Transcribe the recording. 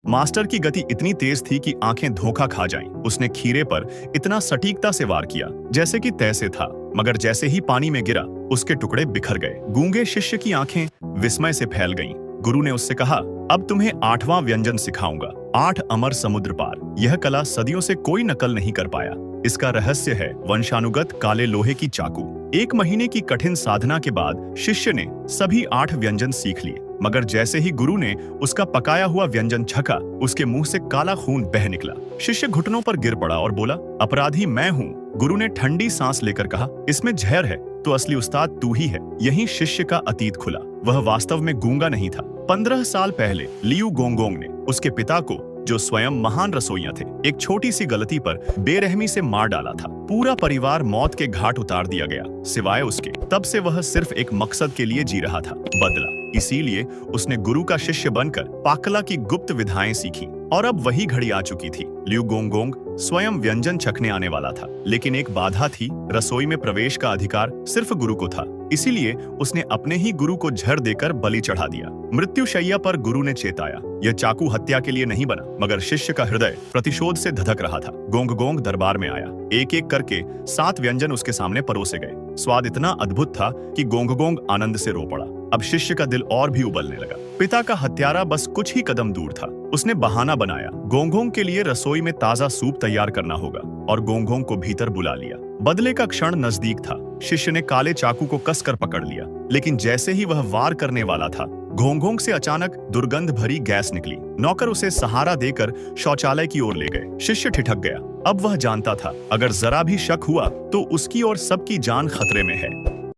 Master की गति इतनी तेज थी कि आंखें धोखा खा जाईं। उसने खीरे पर इतना सटीकता से वार किया जैसे कि तय से था, मगर जैसे ही पानी में गिरा उसके टुकड़े बिखर गए। गूंगे शिष्य की आंखें विस्मय से फैल गईं। गुरु ने उससे कहा, अब तुम्हें 8वां व्यंजन सिखाऊंगा, 8 अमर समुद्र पार। यह कला सदियों से कोई नकल नहीं कर पाया। इसका रहस्य है वंशानुगत काले लोहे की चाकू। 1 महीने की कठिन साधना के बाद शिष्य ने सभी 8 व्यंजन सीख लिए, मगर जैसे ही गुरु ने उसका पकाया हुआ व्यंजन छका, उसके मुंह से काला खून बह निकला। शिष्य घुटनों पर गिर पड़ा और बोला, अपराधी मैं हूँ। गुरु ने ठंडी सांस लेकर कहा, इसमें जहर है तो असली उस्ताद तू ही है। यही शिष्य का अतीत खुला। वह वास्तव में गूंगा नहीं था। 15 साल पहले लियू गोंगोंग ने उसके पिता को, जो स्वयं महान रसोइया थे, एक छोटी सी गलती पर बेरहमी से मार डाला था। पूरा परिवार मौत के घाट उतार दिया गया, सिवाय उसके। तब से वह सिर्फ एक मकसद के लिए जी रहा था, बदला। इसीलिए उसने गुरु का शिष्य बनकर पाकला की गुप्त विधाएं सीखी। और अब वही घड़ी आ चुकी थी। लियू गोंगोंग स्वयं व्यंजन चखने आने वाला था, लेकिन एक बाधा थी। रसोई में प्रवेश का अधिकार सिर्फ गुरु को था। इसीलिए उसने अपने ही गुरु को झर देकर बलि चढ़ा दिया। मृत्युशैया पर गुरु ने चेताया, यह चाकू हत्या के लिए नहीं बना, मगर शिष्य का हृदय प्रतिशोध से धधक रहा था। गोंगगोंग दरबार में आया। एक एक करके 7 व्यंजन उसके सामने परोसे गए। स्वाद इतना अद्भुत था कि गोंगगोंग आनंद से रो पड़ा। अब शिष्य का दिल और भी उबलने लगा। पिता का हत्यारा बस कुछ ही कदम दूर था। उसने बहाना बनाया, गोंगगोंग के लिए रसोई में ताजा सूप तैयार करना होगा, और गोंगगोंग को भीतर बुला लिया। बदले का क्षण नजदीक था। शिष्य ने काले चाकू को कसकर पकड़ लिया, लेकिन जैसे ही वह वार करने वाला था, गोंगगोंग से अचानक दुर्गंध भरी गैस निकली। नौकर उसे सहारा देकर शौचालय की ओर ले गए। शिष्य ठिठक गया। अब वह जानता था, अगर जरा भी शक हुआ तो उसकी और सबकी जान खतरे में है।